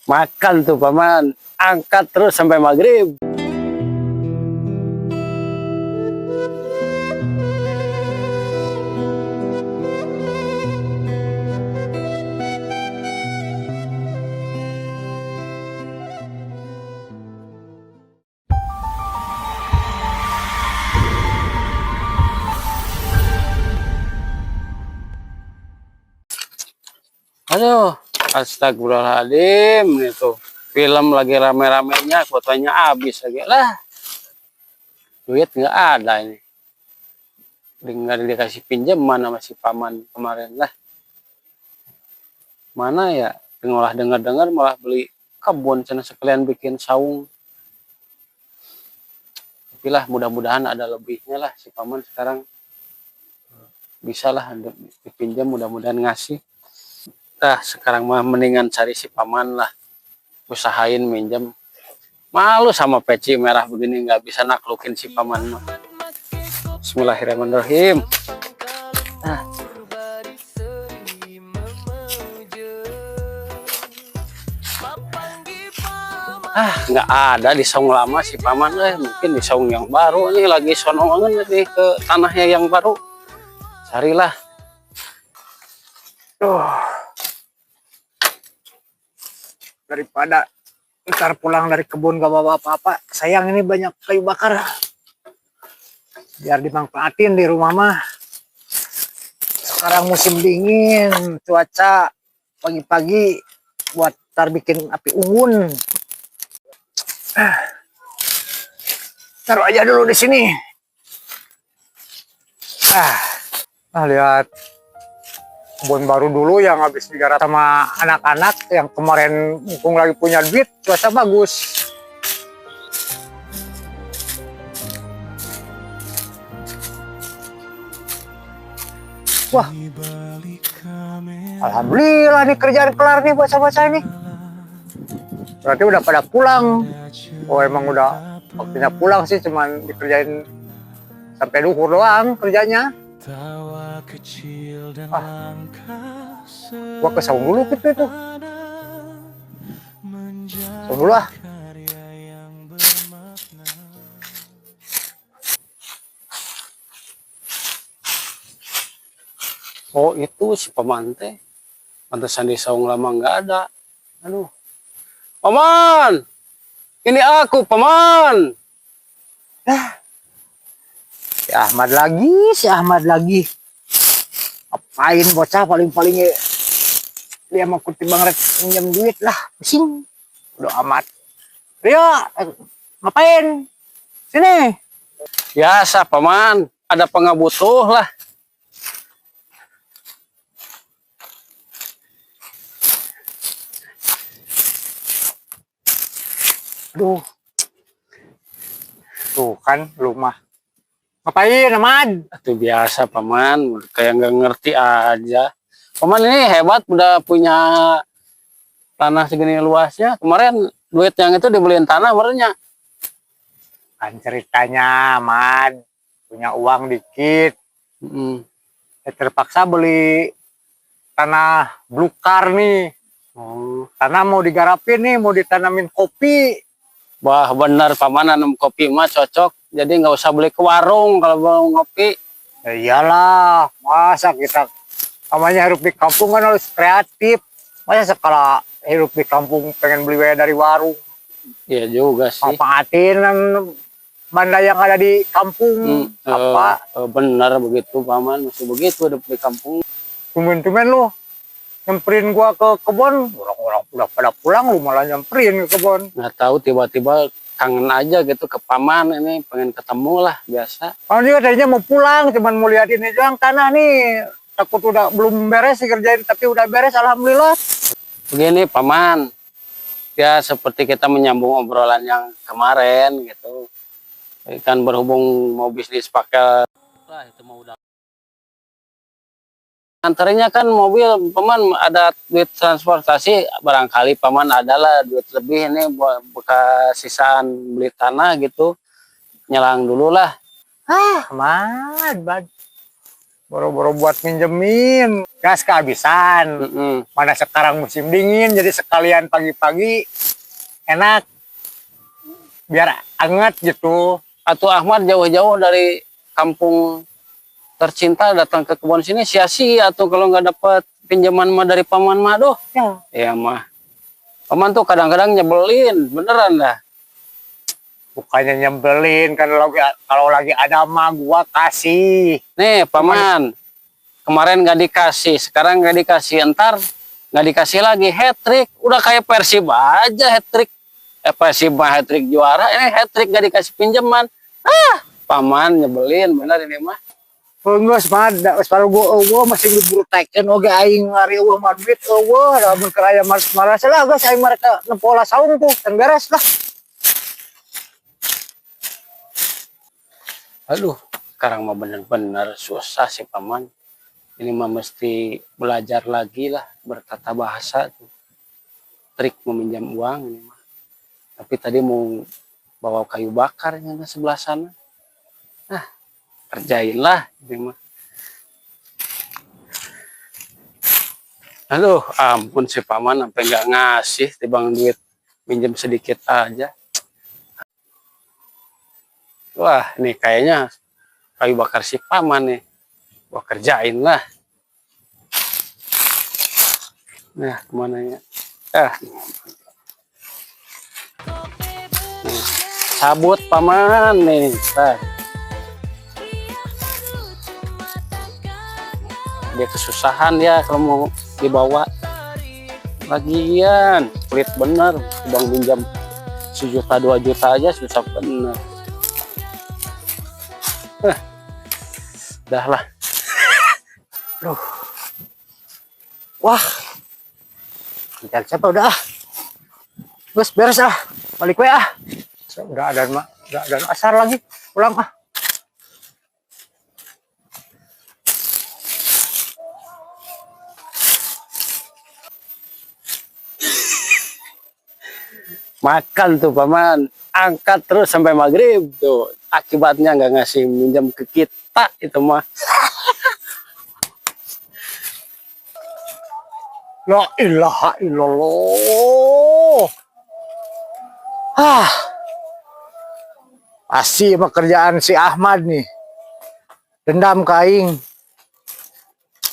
Makan tuh paman, angkat terus sampai maghrib. Aduh, astagfirullahaladzim itu. Film lagi rame-ramenya, fotonya habis lagi lah. Duit nggak ada ini. Nggak dikasih pinjaman sama si paman kemarin lah. Mana ya? Ngolah dengar-dengar malah beli kebun sana sekalian bikin saung. Tapi lah mudah-mudahan ada lebihnya lah si paman sekarang. Bisa lah dipinjam, mudah-mudahan ngasih. Nah, sekarang mah mendingan cari si paman lah. Usahain minjem. Malu sama peci merah begini nggak bisa naklukin si paman mah. Bismillahirrahmanirrahim. Nggak ada di saung lama si paman. Mungkin di saung yang baru nih lagi sonongan nih ke tanahnya yang baru. Carilah. Daripada ntar pulang dari kebun gak bawa apa-apa, sayang ini banyak kayu bakar biar dimanfaatin di rumah mah. Sekarang musim dingin, cuaca pagi-pagi buat ntar bikin api unggun. Taruh aja dulu di sini. Lihat kebun baru dulu yang habis digarap sama anak-anak yang kemarin mumpung lagi punya duit, cuaca bagus. Wah, alhamdulillah nih kerjaan kelar nih bocah-bocah ini. Berarti udah pada pulang. Oh emang udah waktunya pulang sih, cuman dikerjain sampai duhur doang kerjanya. Gua ke saung dulu gitu itu. Saung dulu ah. Oh itu si paman teh. Pantesan di saung lama nggak ada. Aduh. Paman! Ini aku paman! Si Ahmad lagi. Apain bocah paling-paling dia mau ketimbang rek pinjam duit lah. Pusing. Udah amat. Rio, ngapain? Sini. Biasa paman, ada pengabutuh lah. Aduh. Tuh kan rumah. Ngapain Ahmad? Itu biasa paman, kayak nggak ngerti aja. Paman ini hebat, udah punya tanah segini luasnya. Kemarin duit yang itu dibeliin tanah barunya. Kan ceritanya Ahmad punya uang dikit. Terpaksa beli tanah blukar nih. Tanah mau digarapin nih, mau ditanamin kopi. Wah benar paman, nanam kopi mah cocok. Jadi nggak usah beli ke warung kalau mau ngopi. Ya iyalah, masa kita namanya hidup di kampung kan harus kreatif. Masa sekala hidup di kampung pengen beli dari warung. Iya juga sih. Manfaatin banda yang ada di kampung. Apa? Benar begitu paman, masih begitu hidup di kampung. Tumben-tumben lu nyamperin gua ke kebun, orang-orang udah pada pulang lu malah nyamperin ke kebun. Nggak tahu tiba-tiba kangen aja gitu ke paman, ini pengen ketemu lah biasa. Oh dia tadinya mau pulang, cuman mau lihat ini doang tanah nih. Takut udah belum beres sih kerjain, tapi udah beres alhamdulillah. Begini paman, ya seperti kita menyambung obrolan yang kemarin gitu. Kan berhubung mau bisnis pakai lah itu mau udah. Antaranya kan mobil paman ada duit transportasi, barangkali paman adalah duit lebih ini buat bekas sisaan beli tanah gitu, nyelang dulu lah. Ahmad, boro-boro buat minjemin, gas kehabisan. Mana sekarang musim dingin, jadi sekalian pagi-pagi enak, biar anget gitu. Atau Ahmad jauh-jauh dari kampung tercinta datang ke kebun sini sia-sia atau kalau nggak dapat pinjaman mah dari paman mah doh. Ya mah. Paman tuh kadang-kadang nyebelin, beneran dah. Bukannya nyebelin, kan kalau lagi ada mah gua kasih. Nih paman, kemarin nggak dikasih, sekarang nggak dikasih, entar nggak dikasih lagi, hat-trick. Udah kayak Persib aja hat-trick. Persib mah hat-trick juara, ini hat-trick nggak dikasih pinjaman. Paman nyebelin, bener ini mah. Geus mah kalau gua masih diburu teken oge aing ngari eueuh mah duit eueuh lamun keraya maras-maras lah geus aing mereka nempola saung tuh dan beres lah. Aduh, sekarang mah bener-bener susah sih paman. Ini mah mesti belajar lagi lah bertata bahasa tuh. Trik meminjam uang ini mah. Tapi tadi mau bawa kayu bakar yang di sebelah sana. Kerjain lah ini mah. Aduh, ampun si paman sampai nggak ngasih tibang duit minjem sedikit aja. Wah, ini kayaknya kayu bakar si paman nih. Gua kerjain lah. Nah, kemana ya? Nih, sabut paman nih. Dia kesusahan ya kalau mau dibawa. Lagian, pelit bener. Bang pinjam 1 juta 2 juta aja susah bener. Dah lah. Duh. Wah. Kejar siapa udah ah. Geus beres ah. Balik we ah. Udah ada asar lagi. Pulang ah. Makan tuh paman, angkat terus sampai maghrib tuh. Akibatnya nggak ngasih minjam ke kita itu mah. La ilaha illallah. Pasti pekerjaan si Ahmad nih. Dendam ke aing.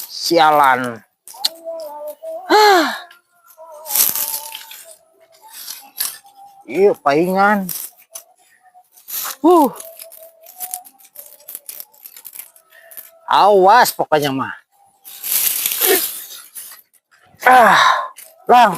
Sialan. Iya, paingan. Awas pokoknya mah. Lang,